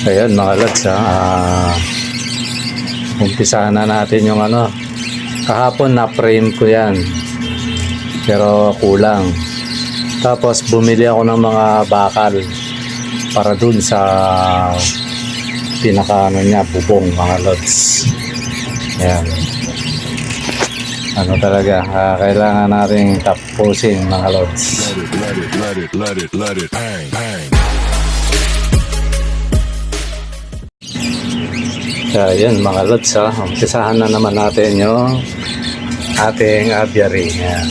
Ayan mga lads, umpisahan na natin yung ano. Kahapon na frame ko yan, pero kulang. Tapos bumili ako ng mga bakal para dun sa pinaka ano niya, bubong mga lods. Ayan. Ano talaga, kailangan nating tapusin mga lods. Let it bang, bang. Kaya yan mga lods, umpisahan na naman natin yung ating aviary. Ayan.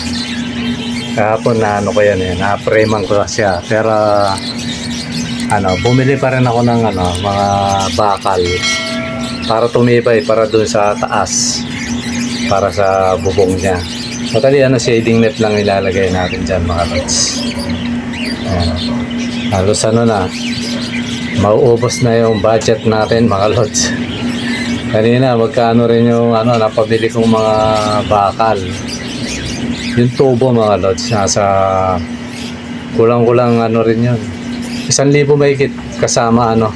Kahapon na ano ko yan, na-framean ko siya, pero ano, bumili pa rin ako ng ano, mga bakal para tumibay, para dun sa taas, para sa bubong niya. Totally ano, shading net lang ilalagay natin dyan mga lods. Ayan. Halos ano na, mauubos na yung budget natin mga lods. Kanina magkano rin yung ano, napabili kong mga bakal. Yung tubo mga lods, nasa kulang-kulang ano rin yun, 1,000 mahigit, kasama ano,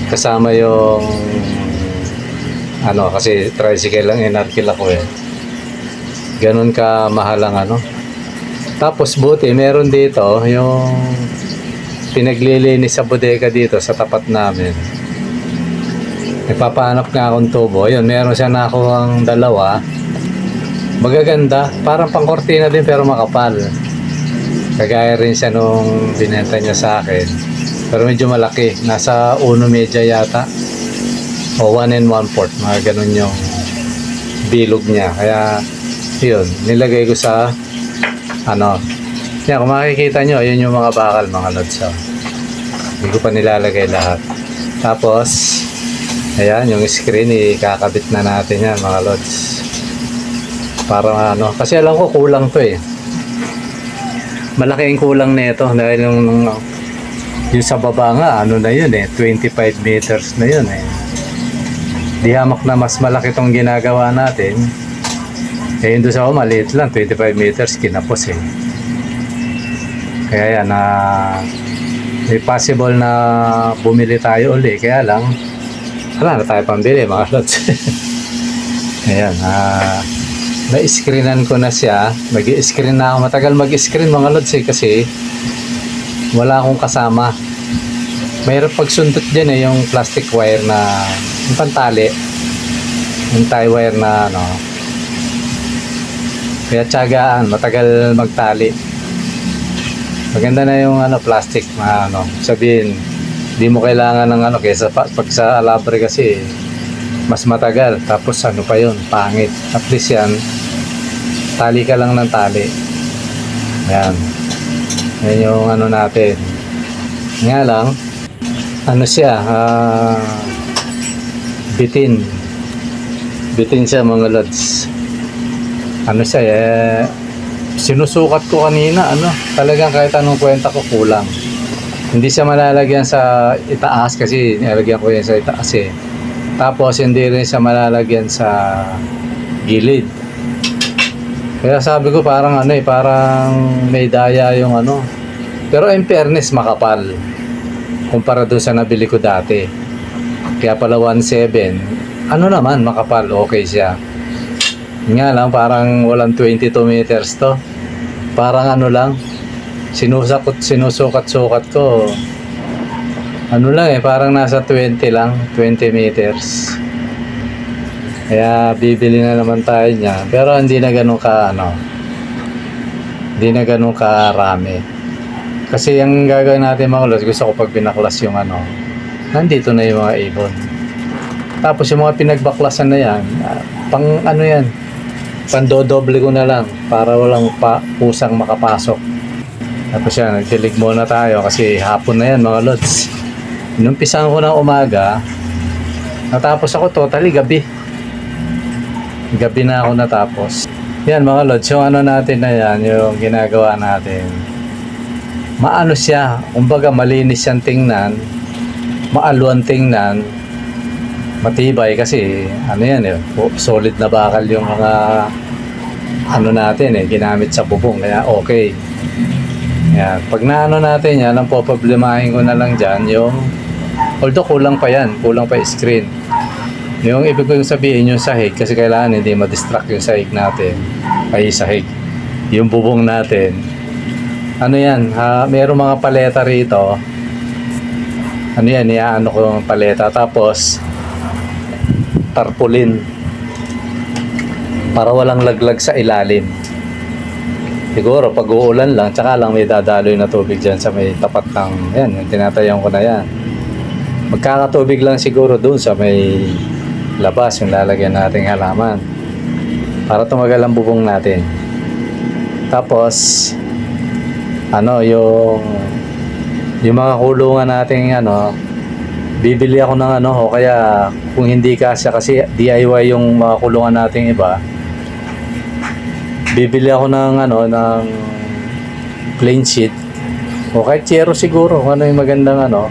kasama yung ano, kasi tricycle lang inarkil ako ganun ka mahal ang ano. Tapos buti meron dito yung pinaglilinis sa bodega dito sa tapat namin. Nagpapahanap nga akong tubo, yun, meron siya na ako ang dalawa. Magaganda, parang pangkortina din pero makapal. Kagaya rin siya nung binenta niya sa akin, pero medyo malaki, nasa 1.5 yata o 1 1/4, mga ganun yung bilog niya. Kaya yun, nilagay ko sa ano yan. Kung makikita nyo, ayun yung mga bakal mga lods. Hindi ko pa nilalagay lahat. Tapos ayan yung screen, ikakabit na natin yan mga lods, para ano, kasi alam ko kulang to malaki yung kulang nito dahil yung sa baba nga ano na yun 25 meters na yun di hamak na mas malaki tong ginagawa natin. Yun doon sa maliit lang, 25 meters kinapos kaya yan may possible na bumili tayo uli, kaya lang wala na tayo pambili mga lods. Ayan, na-screenan ko na siya. Mag-i-screen na ako. Matagal mag-screen mga lods kasi wala akong kasama. Mayroon pagsundot dyan yung plastic wire na yung pantali, yung tie wire na ano. Kaya tiyagaan, matagal magtali. Maganda na yung ano, plastic na ano, sabihin di mo kailangan ng ano, kaysa pag sa alabre kasi mas matagal, tapos ano pa yun, pangit. At least yan, tali ka lang ng tali. Yan yung ano natin. Nga lang ano siya, bitin siya mga lods. Ano siya sinusukat ko kanina, ano, talagang kahit anong kwenta ko kulang. Hindi siya malalagyan sa itaas kasi nilalagyan ko yan sa itaas Tapos hindi rin siya malalagyan sa gilid. Kaya sabi ko parang ano parang may daya yung ano. Pero in fairness makapal kumpara doon sa nabili ko dati. Kaya pala 1.7. Ano naman, makapal, okay siya. Nga lang parang walang 22 meters to. Parang ano lang, sinusukat-sukat ko. Ano lang parang nasa 20 lang, 20 meters. Kaya bibili na naman tayo niya. Pero hindi na ganun ka ano, hindi na ganun karami. Kasi yung gagawin natin mga lods, gusto ko pag binaklas yung ano, nandito na yung mga ibon. Tapos yung mga pinagbaklasan na yan, pang ano yan, pandodoble ko na lang para walang pusang makapasok. Tapos yan, nagtilig muna tayo kasi hapon na yan mga lods. Inumpisahan ko ng umaga, natapos ako totally gabi na ako natapos. Yan mga lods, yung ano natin na yan, yung ginagawa natin, maano siya, kumbaga malinis siyang tingnan, maaluan tingnan, matibay kasi ano yan solid na bakal yung mga ano natin ginamit sa bubong, kaya okay. Yan, pag naano natin yan, ang poproblemahin ko na lang dyan yung Although kulang pa yan, kulang pa yung screen. Yung ibig ko sabihin yung sahig, kasi kailangan hindi ma-distract yung sahig natin. Ay sahig. Yung bubong natin. Ano yan, mayroong mga paleta rito. Ano yan, iaano ko yung paleta. Tapos, tarpaulin. Para walang laglag sa ilalim. Siguro pag uulan lang, tsaka lang may dadaloy na tubig dyan sa may tapat ng, yan, yung tinatayan ko na yan. Magkakatubig lang siguro doon sa may labas, yung lalagyan nating halaman. Para tumagal ang bubong natin. Tapos, ano, yung mga kulungan nating, ano, bibili ako ng ano, o kaya kung hindi kasya, kasi DIY yung mga kulungan nating iba, bibili ako ng ano, ng plain sheet o kahit zero siguro kung ano yung magandang ano,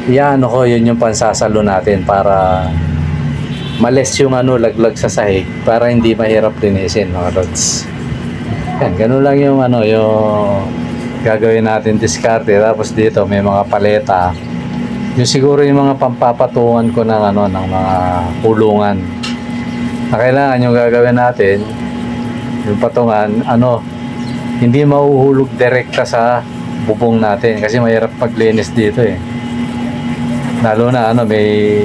iyaano ko, yun yung pansasalo natin para males yung ano, laglag sa sahig, para hindi mahirap linisin, mga lods. Yan, ganun lang yung ano, yung gagawin natin diskarte. Tapos dito may mga paleta, yung siguro yung mga pampapatungan ko ng ano, ng mga kulungan na kailangan yung gagawin natin. Yung patungan, ano, hindi mahuhulog direkta sa bubong natin kasi mahirap paglinis dito eh. Lalo na ano, may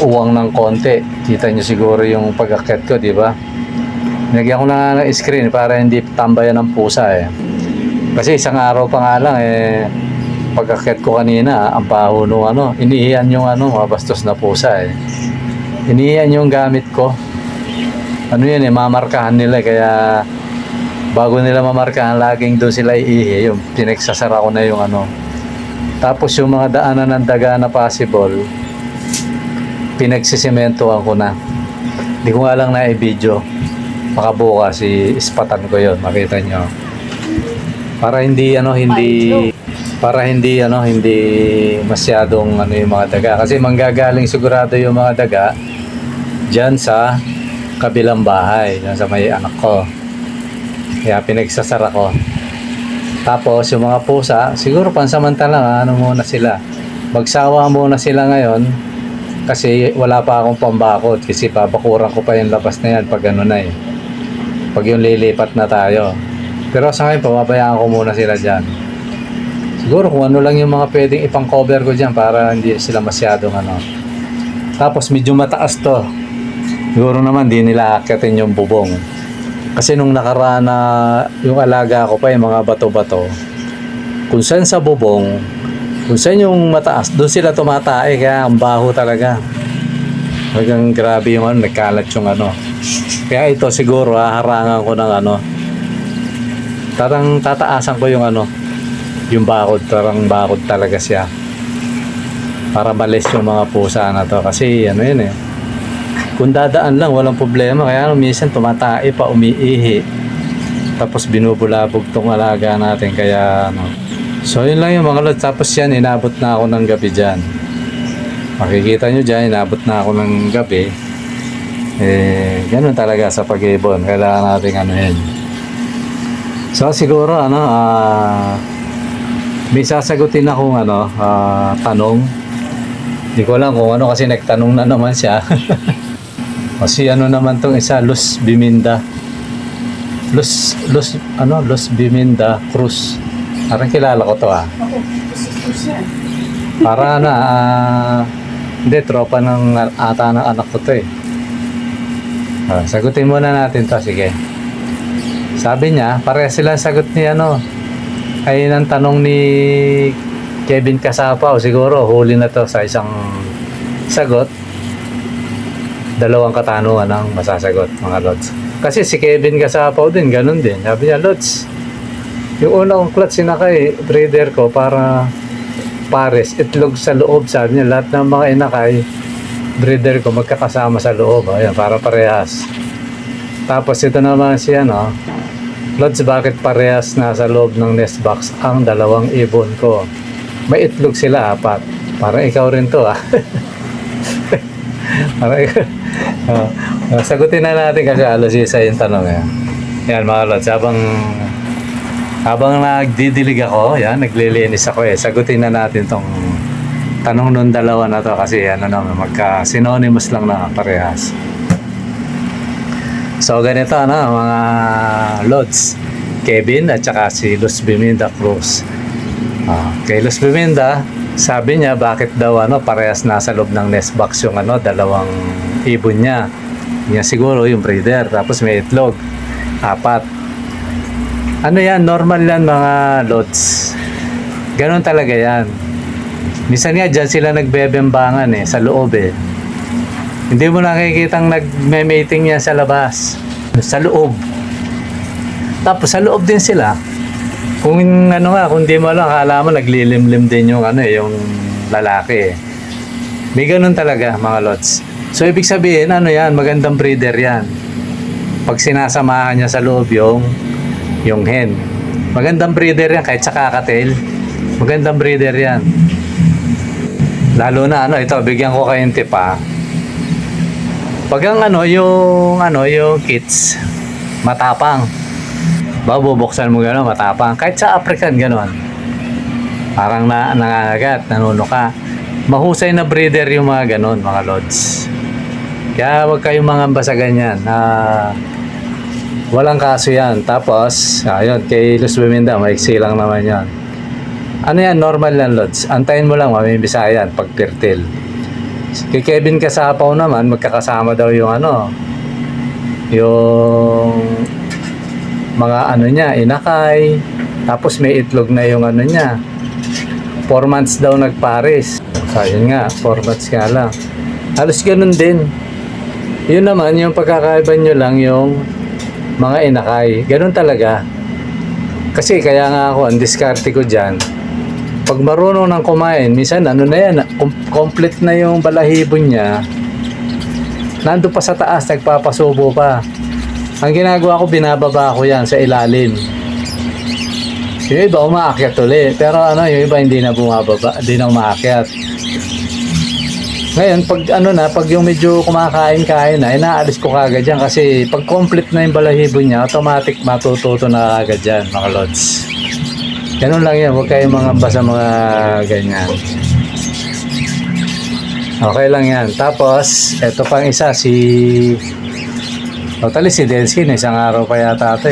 uwang ng konti. Kita nyo siguro yung pag-akyat ko, di ba? Nagyan ko na ng screen para hindi tambayan ng pusa eh. Kasi isang araw pa nga lang eh, pag-akyat ko kanina, ang baho nung ano, iniiyan yung ano, mga bastos na pusa eh. Iniiyan yung gamit ko. Ano yan eh, mamarkahan nila eh, kaya bago nila mamarkahan, laging doon sila iihi, yung pinagsasara ko na yung ano. Tapos yung mga daanan ng daga na possible, pinagsisimentohan ko na. Hindi ko nga lang na i-video. Baka bukas ispatan ko yun, makita nyo. Para hindi ano, hindi masyadong ano yung mga daga. Kasi manggagaling sigurado yung mga daga dyan sa kabilang bahay, dyan sa may anak ko. Kaya pinagsasara ko. Tapos yung mga pusa, siguro pansamantala ano muna sila. Magsawa muna sila ngayon kasi wala pa akong pambakod, kasi papakuran ko pa yung labas na yan pag ano na eh. Pag yung lilipat na tayo. Pero sa ngayon, pababayaan ko muna sila dyan. Siguro kung ano lang yung mga pwedeng ipang cover ko dyan para hindi sila masyadong ano. Tapos medyo mataas to. Siguro naman di nila akyatin yung bubong. Kasi nung nakaraan na yung alaga ko pa yung mga bato-bato, kung saan sa bubong, kung saan yung mataas, doon sila tumatae, kaya ang baho talaga. Hanggang grabe yung ano, nagkalat yung ano. Kaya ito siguro harangan ko ng ano, tataasan ko yung ano, yung bakod, tarang bakod talaga siya. Para malis yung mga pusa na to. Kasi ano yun eh, kung dadaan lang, walang problema. Kaya minsan tumatae pa, umiihi. Tapos binubulabog tong alaga natin. Kaya ano. So yun lang yung mga lods. Tapos yan, inabot na ako ng gabi dyan. Makikita nyo dyan, inabot na ako ng gabi. Eh, ganun talaga sa pag-ibon. Kailangan natin ano yun. So siguro ano, may sasagutin akong ano, tanong. Hindi ko alam kung ano kasi nagtanong na naman siya. Kasi ano naman tong isa, Luz Biminda. Luz Biminda Cruz. Parang kilala ko to ah. Para na, hindi, tropa ng ata ng anak ko to eh. Sagutin muna natin to, sige. Sabi niya, pareha sila sagot ni ano, ay ng tanong ni Kevin Kasapaw. Siguro huli na to sa isang sagot. Dalawang katanungan ang masasagot, mga lods. Kasi si Kevin Kasapaw din, ganun din. Sabi niya, lods, yung una kong clutch sinakay, breeder ko para pares, itlog sa loob. Sabi niya, lahat ng mga inakay, breeder ko magkakasama sa loob. Ayan, para parehas. Tapos ito naman siya, no? Lods, bakit parehas nasa loob ng nest box ang dalawang ibon ko? May itlog sila, 4. Parang ikaw rin to, ah. Sagutin na natin kasi alas isa yung tanong eh. Yan mga lods, habang nagdidilig ako, yan, naglilinis ako eh. Sagutin na natin tong tanong nung dalawa na to kasi ano naman, magka-synonymous lang na parehas. So ganito mga lods, Kevin at saka si Luz Biminda Cruz. Kay Luz Biminda, sabi niya bakit daw parehas nasa loob ng nest box yung dalawang ibon niya. Niya siguro yung breeder, tapos may itlog, 4. Yan, normal yan mga lods. Ganon talaga yan. Minsan nga dyan sila nagbebembangan sa loob Hindi mo nakikitang nagme-mating yan sa labas. Sa loob. Tapos sa loob din sila. Kung kung di mo lang, akala mo naglilimlim din yung yung lalaki May ganun talaga mga lods. So ibig sabihin, yan, magandang breeder yan. Pag sinasamahan niya sa loob yung hen. Magandang breeder yan kahit sa kakatail. Magandang breeder yan. Lalo na ito, bigyan ko kayong tip Pag ang yung kits matapang. Bubuksan mo gano'n, matapang. Kahit sa African gano'n. Parang nangangagat, nanunuka. Mahusay na breeder yung mga gano'n, mga lods. Kaya huwag kayong mangamba sa ganyan. Walang kaso yan. Tapos, ayun, kay Luz Biminda, maiksi lang naman yan. Yan, normal yan, lods. Antayin mo lang, mamimisa yan, pag fertile. Kay Kevin Kasapaw naman, magkakasama daw yung yung mga niya, inakay. Tapos may itlog na yung niya. 4 months daw nagpares. Ayun nga, 4 months nga lang. Halos ganun din. Yun naman, yung pagkakaiba nyo lang yung mga inakay. Ganun talaga. Kasi kaya nga ako, ang diskarte ko dyan, pag marunong nang kumain, minsan na yan, complete na yung balahibon niya, nando pa sa taas, nagpapasubo pa. Ang ginagawa ko, binababa ko yan sa ilalim. Yung iba umaakyat ulit, pero yung iba hindi na bumababa, hindi na umaakyat. Ngayon, pag yung medyo kumakain-kain na, inaalis ko kagad yan kasi pag complete na yung balahibo niya, automatic matututo na kagad yan, mga lods. Ganun lang yan, huwag kayong mangamba sa mga ganyan. Okay lang yan. Tapos, eto pang isa, totally si Delsin, isang araw pa yata ito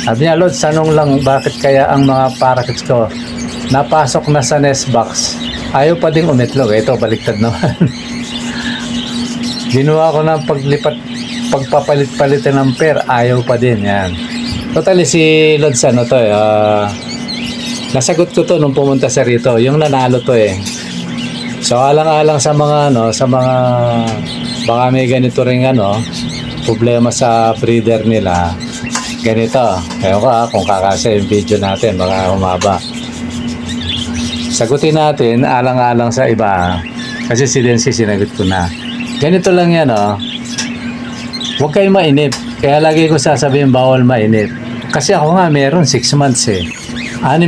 Sabi niya, Lods, tanong lang bakit kaya ang mga parakeets ko napasok na sa nest box, ayaw pa ding umitlog. Ito, baliktad naman. Ginawa ko ng pagpapalit-palitan ng pair, ayaw pa din. Yan. Totally si Lods, nasagot ko to nung pumunta sa rito. Yung nanalo to So, alang-alang sa mga, baka may ganito rin problema sa breeder nila. Ganito. Kaya kung kakasa yung video natin, baka humaba. Sagutin natin, alang-alang sa iba. Kasi si Densi sinagot ko na. Ganito lang yan, Huwag kayong mainip. Kaya lagi ko sasabihin, bawal mainip. Kasi ako nga, meron 6 months 6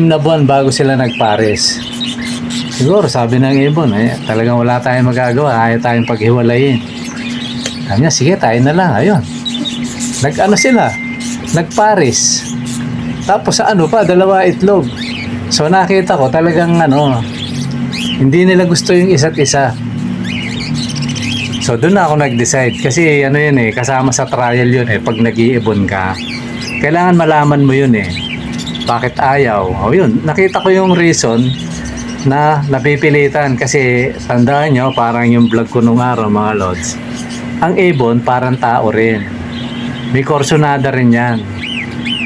na buwan bago sila nagpares. Siguro, sabi ng ibon, talagang wala tayong magagawa. Ayaw tayong paghiwalayin. Sabi niya, sige, tayo na lang. Ayun. Sila? Nagpares. Tapos sa 2 itlog. So nakita ko talagang hindi nila gusto yung isa't isa. So doon na ako nag-decide. Kasi kasama sa trial yun pag nag-iibon ka. Kailangan malaman mo yun bakit ayaw. Yun, nakita ko yung reason na napipilitan. Kasi tandaan nyo, parang yung vlog ko nung araw mga lods. Ang ibon parang tao rin. May korsonada rin yan.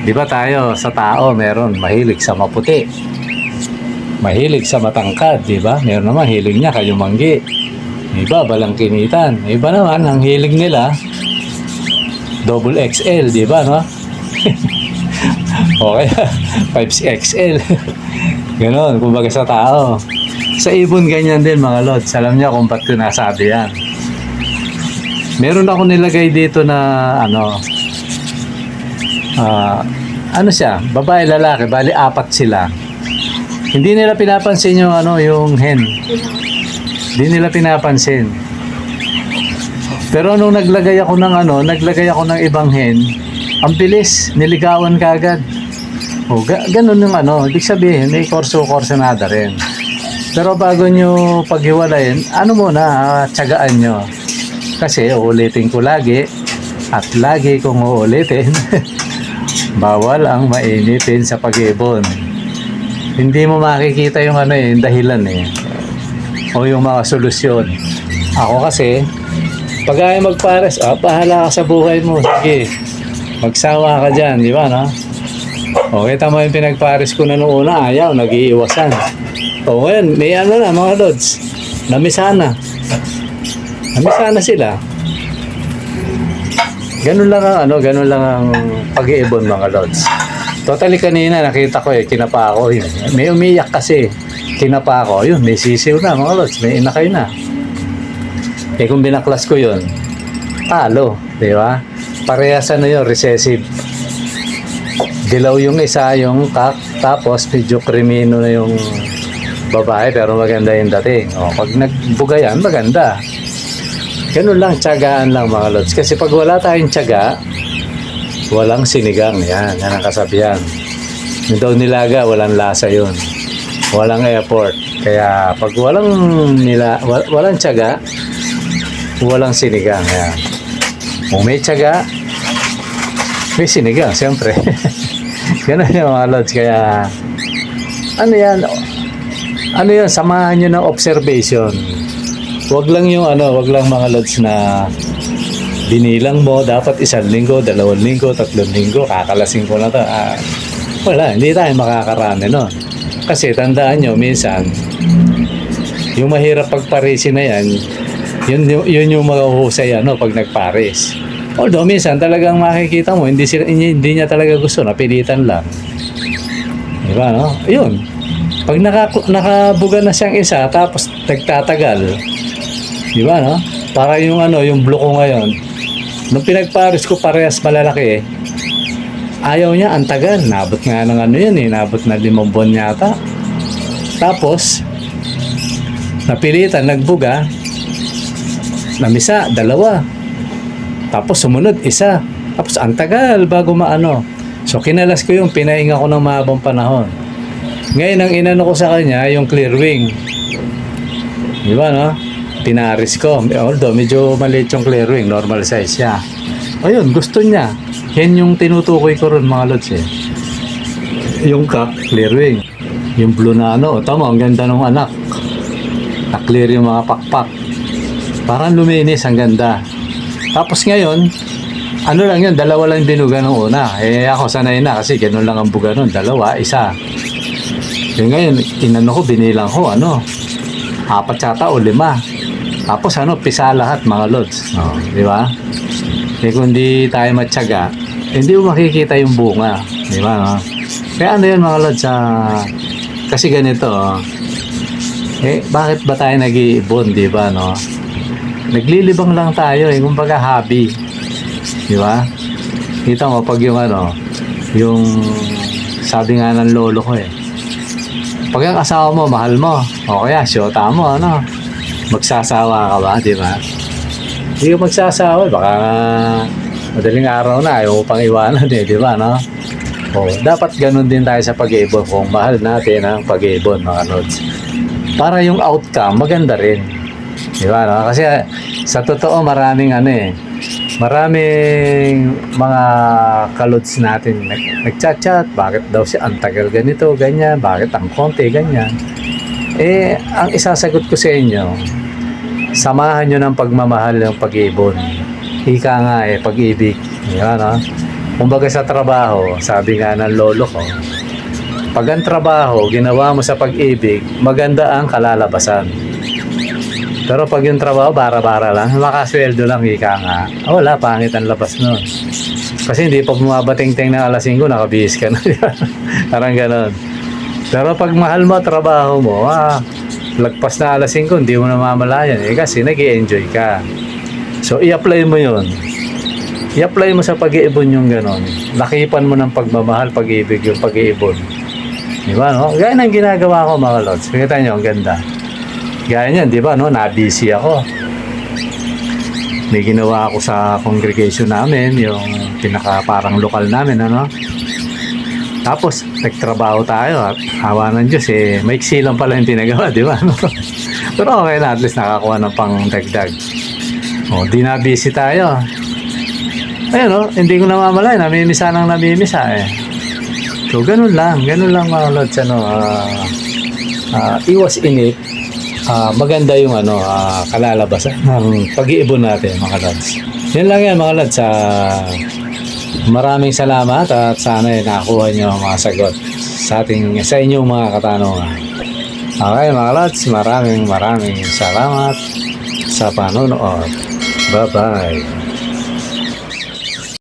Di ba tayo sa tao meron mahilig sa maputi, mahilig sa matangkad, di ba? Meron naman hilig niya kayumanggi. Iba balangkinitan. Iba naman ang hilig nila double XL, di ba, Okay, 5XL. Ganon, kumbaga sa tao. Sa ibon ganyan din mga lods. Alam niya kung ba't ko nasabi yan. Meron ako nilagay dito na siya, babae, lalaki, bali 4 sila. Hindi nila pinapansin yung yung hen. Hindi nila pinapansin. Pero nung naglagay ako ng ibang hen, ang bilis, niligawan kagad. Ganun yung ibig sabihin, may korso-korsonada rin. Pero bago nyo paghiwalayin, ano muna, tiyagaan nyo. Kasi uulitin ko lagi, at lagi kong uulitin, bawal ang mainipin sa pag-iibon. Hindi mo makikita yung ano yung dahilan o yung mga solusyon. Ako kasi, pag ayaw magpares, bahala ka sa buhay mo. Sige, magsawa ka dyan, di ba, no? O, kita mo yung pinagpares ko na noong una, ayaw, nag-iiwasan. O, ngayon, may ano na, mga lods, namisana. Namisana sila. Ganun lang ang pag-iibon, mga lods. Totally kanina, nakita ko kinapa ako. May umiyak kasi. Kinapa ako, yun, may sisiw na, mga lods, may inakay na. Kung binaklas ko yun, talo, di ba? Parehas yun, recessive. Dilaw yung isa, yung kak, tapos medyo krimino na yung babae, pero maganda yung dating. O, pag nagbuga yan, maganda. Ganun lang, tiyagaan lang, mga lods. Kasi pag wala tayong tiyaga, walang sinigang. Yan ang kasabihan. Yung daw nilaga, walang lasa yun. Walang effort. Kaya pag walang tiyaga, walang sinigang. Yan. Kung may tiyaga, may sinigang, siyempre. Ganun yung mga lods. Kaya, ano yan, samahan nyo ng observation. Wag lang mga lods na binilang mo, dapat 1 linggo, 2 linggo, 3 linggo, kakalasin ko na to. Wala, hindi tayo makakarami nun. Kasi tandaan nyo, minsan, yung mahirap pagparisin na yan, yun yung mahuhusay pag nagparis. Although minsan talagang makikita mo, hindi niya talaga gusto, napilitan lang. Diba, no? Yun. Pag nakabuga na siyang isa, tapos nagtatagal, diba, no? Para yung yung blue ko ngayon, nung pinagparis ko parehas malalaki ayaw niya, ang tagal. Nabot nga ng nabot na 5 buwan yata. Tapos, napilitan, nagbuga, namisa, 2. Tapos sumunod, 1. Tapos ang tagal bago maano. So kinalas ko yung pinahinga ko ng mahabang panahon. Ngayon ang inano ko sa kanya, yung clear wing. Di ba, no? Pinaris ko. Although medyo maliit yung clear wing, normal size siya. Ayun, gusto niya. Yan yung tinutukoy ko ron, mga lods Yung clear wing. Yung blue na tama, ang ganda ng anak. Na-clear yung mga pakpak. Parang luminis, ang ganda. Tapos ngayon, lang yun, 2 lang binuga nung una. Ako sanay na kasi ganun lang ang buga nun. 2, 1. Yung ngayon, binilang ko, 4 yata o 5. Tapos pisa lahat, mga lods. Di ba? Kung di tayo matyaga, hindi mo makikita yung bunga. Di ba? No? Kaya yun, mga lods, kasi ganito, bakit ba tayo nag-iibon, di ba, no? Naglilibang lang tayo, kumbaga hobby. Di ba? Kita mo, pag yung sabi nga ng lolo ko pag ang asawa mo, mahal mo, o kaya, syota mo, magsasawa ka ba, di ba? Hindi ka magsasawa, baka madaling araw na, ayaw mo pang iwanan di ba, no? O, dapat ganun din tayo sa pag-iibon kung mahal natin ang pag-iibon, mga lods. Para yung outcome, maganda rin. Di ba, no? Kasi sa totoo, maraming mga kalods natin nagchat-chat, bakit daw siya ang tagal ganito, ganyan, bakit ang konti, ganyan. Ang isasagot ko sa inyo, samahan nyo ng pagmamahal ng pag-ibon. Ika nga pag-ibig. Yan, no? Kumbaga sa trabaho, sabi nga ng lolo ko, pag ang trabaho, ginawa mo sa pag-ibig, maganda ang kalalabasan. Pero pag yung trabaho, bara-bara lang, makasweldo lang, ika nga, wala, pangit ang labas nun. Kasi hindi pa bumabating-ting ng 5:00, nakabihis ka na. Parang ganon. Pero pag mahal mo, trabaho mo, lagpas na 5:00, hindi mo namamalayan. Kasi nag-i-enjoy ka. So, i-apply mo yun. I-apply mo sa pag-iibon yung ganon. Lakipan mo ng pagmamahal, pag-ibig, yung pag-iibon. Diba, no? Gaya ng ginagawa ko, mga lods. Kita nyo, ang ganda. Gaya niyan, di ba, no? Na-busy ako. May ginawa ako sa congregation namin, yung parang lokal namin, Tapos, nagtrabaho tayo at awa ng Diyos maiksi lang pala yung tinagawa, di ba? Pero okay na, at least nakakuha ng pang dagdag. O, di na busy tayo. Ayun hindi ko namamalayan, namimisa nang namimisa So, ganun lang mga lods, iwas init, maganda yung kalalabasan ng pag-iibon natin mga lods. Yan lang yan mga lods. Maraming salamat at sana nakakuha nyo ang mga sagot sa inyong mga katanungan. Okay mga lods, maraming salamat sa panonood. Bye bye.